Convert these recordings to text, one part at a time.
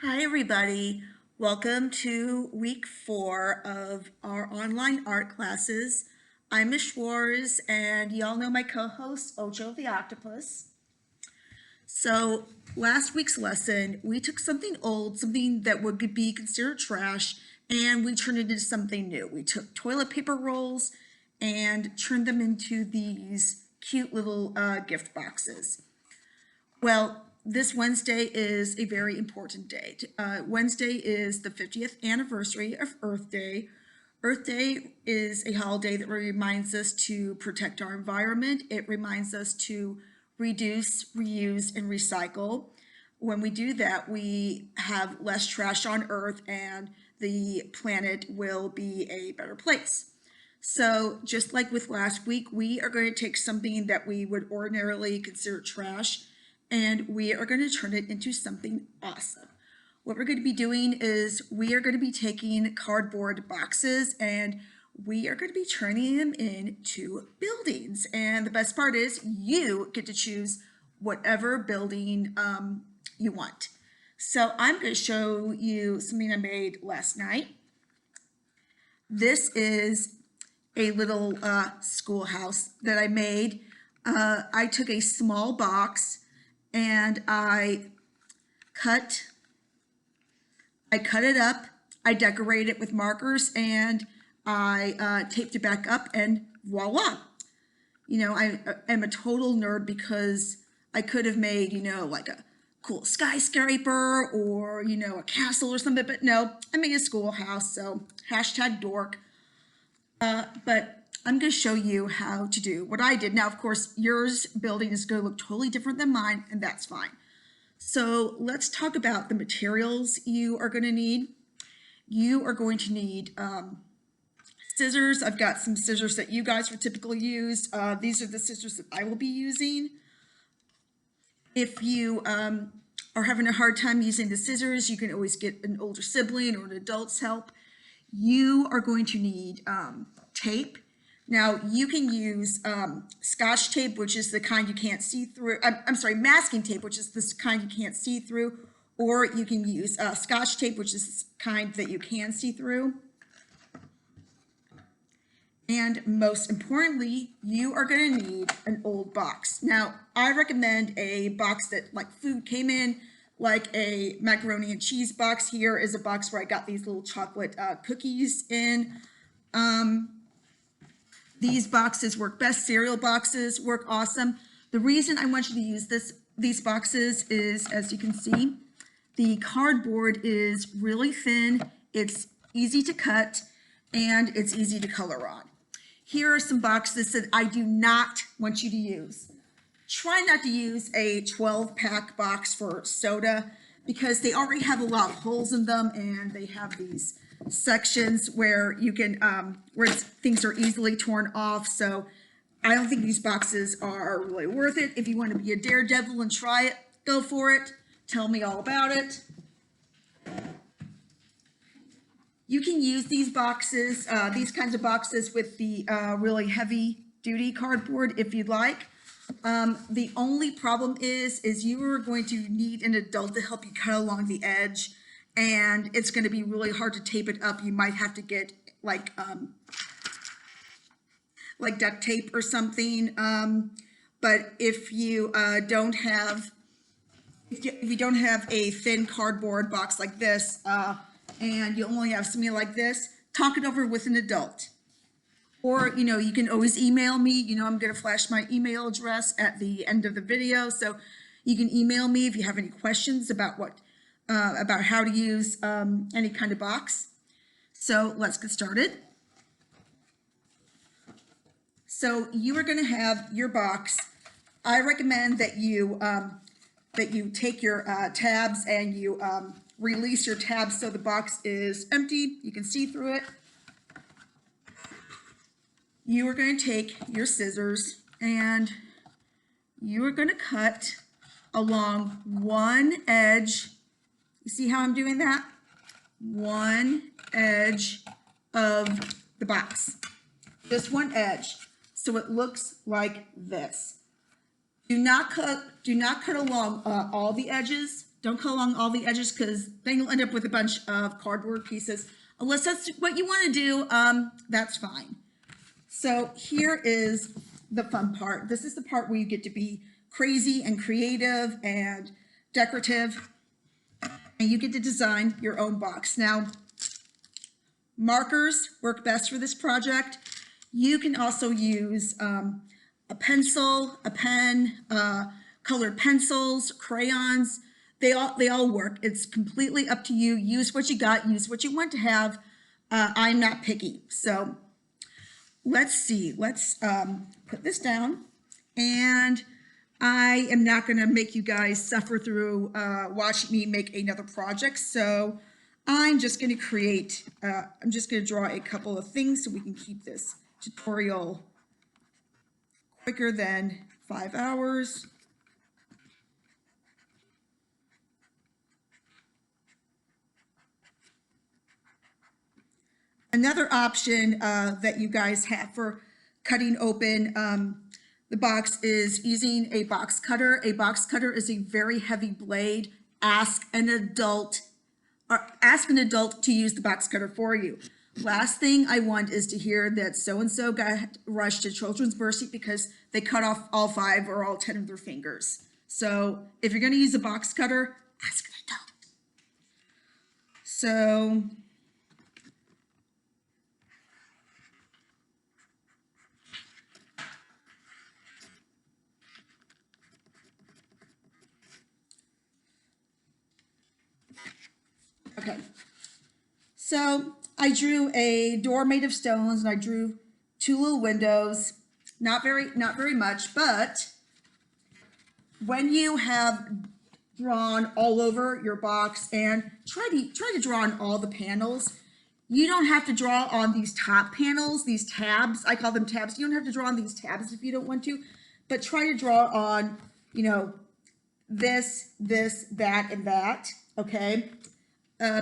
Hi, everybody. Welcome to week 4 of our online art classes. I'm Miss Schwarze, and y'all know my co-host, Ocho the Octopus. So last week's lesson, we took something old, something that would be considered trash, and we turned it into something new. We took toilet paper rolls and turned them into these cute little gift boxes. Well, this Wednesday is a very important day. Wednesday is the 50th anniversary of Earth Day. Earth Day is a holiday that reminds us to protect our environment. It reminds us to reduce, reuse, and recycle. When we do that, we have less trash on Earth and the planet will be a better place. So just like with last week, we are going to take something that we would ordinarily consider trash and we are going to turn it into something awesome. What we're going to be doing is we are going to be taking cardboard boxes and we are going to be turning them into buildings. And the best part is you get to choose whatever building you want. So I'm going to show you something I made last night. This is a little schoolhouse that I made. I took a small box and I cut it up, I decorated it with markers, and I taped it back up, and voila. You know, I am a total nerd because I could have made, like a cool skyscraper or, a castle or something, but no, I made a schoolhouse, so hashtag dork. But I'm going to show you how to do what I did. Now, of course, yours building is going to look totally different than mine, and that's fine. So let's talk about the materials you are going to need. You are going to need scissors. I've got some scissors that you guys would typically use. These are the scissors that I will be using. If you are having a hard time using the scissors, you can always get an older sibling or an adult's help. You are going to need tape. Now you can use Scotch tape, which is the kind you can't see through. I'm sorry, masking tape, which is the kind you can't see through, or you can use Scotch tape, which is the kind that you can see through. And most importantly, you are going to need an old box. Now, I recommend a box that like food came in, like a macaroni and cheese box. Here is a box where I got these little chocolate cookies in. These boxes work best. Cereal boxes work awesome. The reason I want you to use these boxes is, as you can see, the cardboard is really thin, it's easy to cut, and it's easy to color on. Here are some boxes that I do not want you to use. Try not to use a 12-pack box for soda because they already have a lot of holes in them and they have these sections where you can where things are easily torn off. So I don't think these boxes are really worth it. If you want to be a daredevil and try it, go for it. Tell me all about it. You can use these boxes, these kinds of boxes with the really heavy duty cardboard if you'd like. The only problem is you are going to need an adult to help you cut along the edge, and it's going to be really hard to tape it up. You might have to get like duct tape or something. But if you don't have a thin cardboard box like this, and you only have something like this, talk it over with an adult. Or, you can always email me. I'm going to flash my email address at the end of the video. So you can email me if you have any questions about about how to use any kind of box. So let's get started. So you are going to have your box. I recommend that you take your tabs and you release your tabs so the box is empty. You can see through it. You are going to take your scissors and you are going to cut along one edge. You see how I'm doing that? One edge of the box. Just one edge. So it looks like this. Do not cut along all the edges. Don't cut along all the edges because then you'll end up with a bunch of cardboard pieces. Unless that's what you want to do, that's fine. So here is the fun part. This is the part where you get to be crazy and creative and decorative, and you get to design your own box. Now, markers work best for this project. You can also use a pencil, a pen, colored pencils, crayons. They all work. It's completely up to you. Use what you got, use what you want to have. I'm not picky. So let's see, let's put this down. And I am not gonna make you guys suffer through watching me make another project. So I'm just gonna I'm just gonna draw a couple of things so we can keep this tutorial quicker than 5 hours. Another option that you guys have for cutting open the box is using a box cutter. A box cutter is a very heavy blade. Ask an adult to use the box cutter for you. Last thing I want is to hear that so-and-so got rushed to Children's Mercy because they cut off all 5 or all 10 of their fingers. So if you're gonna use a box cutter, ask an adult. So okay, so I drew a door made of stones and I drew 2 little windows, not very much, but when you have drawn all over your box and try to draw on all the panels, you don't have to draw on these top panels, these tabs, I call them tabs. You don't have to draw on these tabs if you don't want to, but try to draw on, you know, this, that, and that, okay?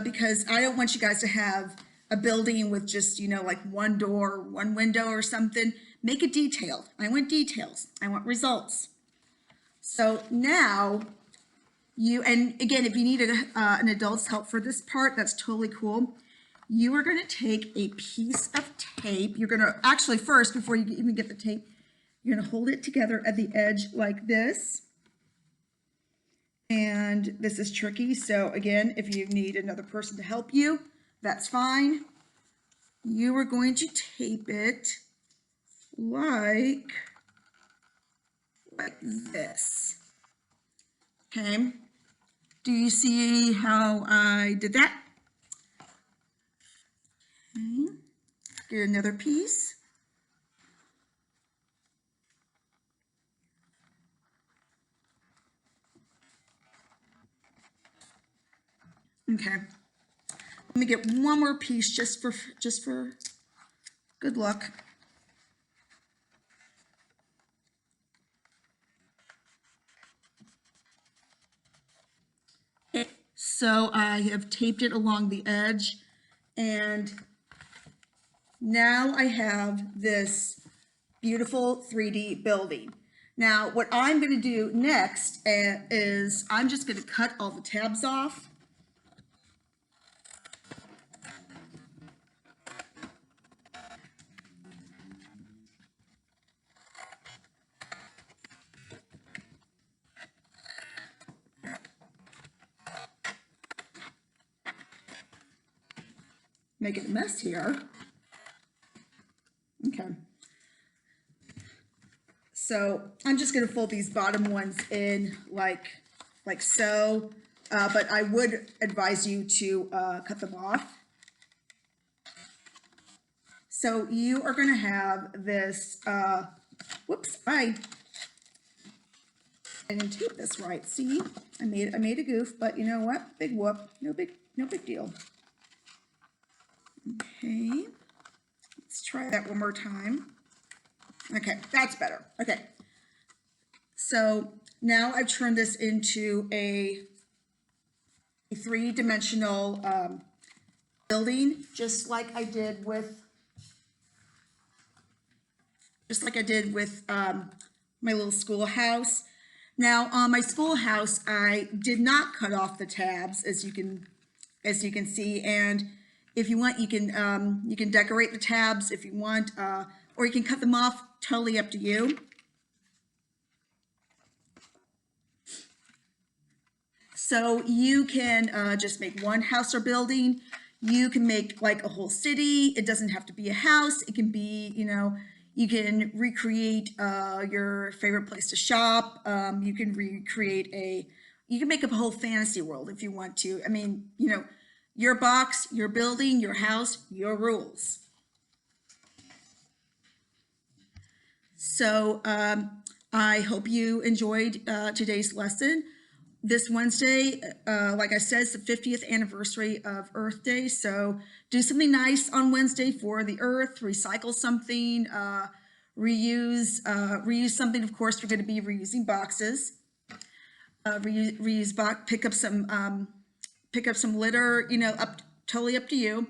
Because I don't want you guys to have a building with just, you know, like one door, one window or something. Make it detailed. I want details. I want results. So now and again, if you need an adult's help for this part, that's totally cool. You are going to take a piece of tape. You're going to, actually first, before you even get the tape, you're going to hold it together at the edge like this. And this is tricky, so again, if you need another person to help you, that's fine. You are going to tape it like this. Okay, do you see how I did that? Okay, get another piece. Okay, let me get one more piece just for good luck. Okay, so I have taped it along the edge, and now I have this beautiful 3D building. Now, what I'm going to do next is I'm just going to cut all the tabs off. Making a mess here. Okay. So I'm just going to fold these bottom ones in like so, but I would advise you to cut them off. So you are going to have this, whoops, I didn't tape this right. See, I made a goof, but you know what? Big whoop, no big deal. Okay, let's try that one more time. Okay, that's better. Okay, so now I've turned this into a 3-dimensional building, just like I did with my little schoolhouse. Now on my schoolhouse, I did not cut off the tabs, as you can see. And if you want, you can decorate the tabs if you want, or you can cut them off. Totally up to you. So you can just make one house or building. You can make like a whole city. It doesn't have to be a house. It can be, you can recreate your favorite place to shop. You can you can make up a whole fantasy world if you want to. I mean, your box, your building, your house, your rules. So I hope you enjoyed today's lesson. This Wednesday, like I said, it's the 50th anniversary of Earth Day. So do something nice on Wednesday for the Earth, recycle something, reuse something. Of course, we're going to be reusing boxes. Pick up some litter, totally up to you.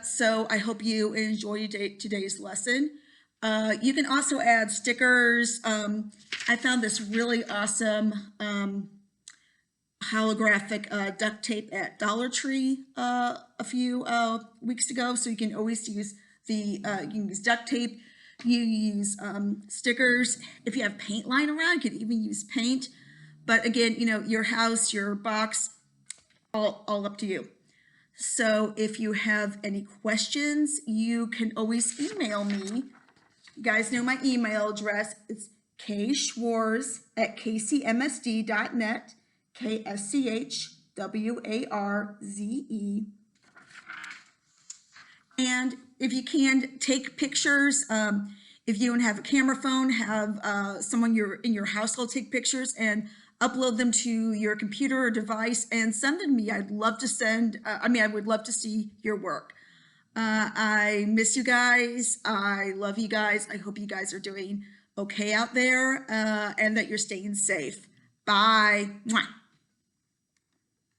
So I hope you enjoyed today's lesson. You can also add stickers. I found this really awesome holographic duct tape at Dollar Tree a few weeks ago. So you can always use you can use duct tape. You use stickers. If you have paint lying around, you could even use paint. But again, your house, your box, all up to you. So if you have any questions, you can always email me. You guys know my email address. It's kschwarze@kcmsd.net, KSCHWARZE. And if you can, take pictures. If you don't have a camera phone, have someone in your household take pictures and upload them to your computer or device and send them to me. I'd love to I would love to see your work. I miss you guys. I love you guys. I hope you guys are doing okay out there and that you're staying safe. Bye. Mwah.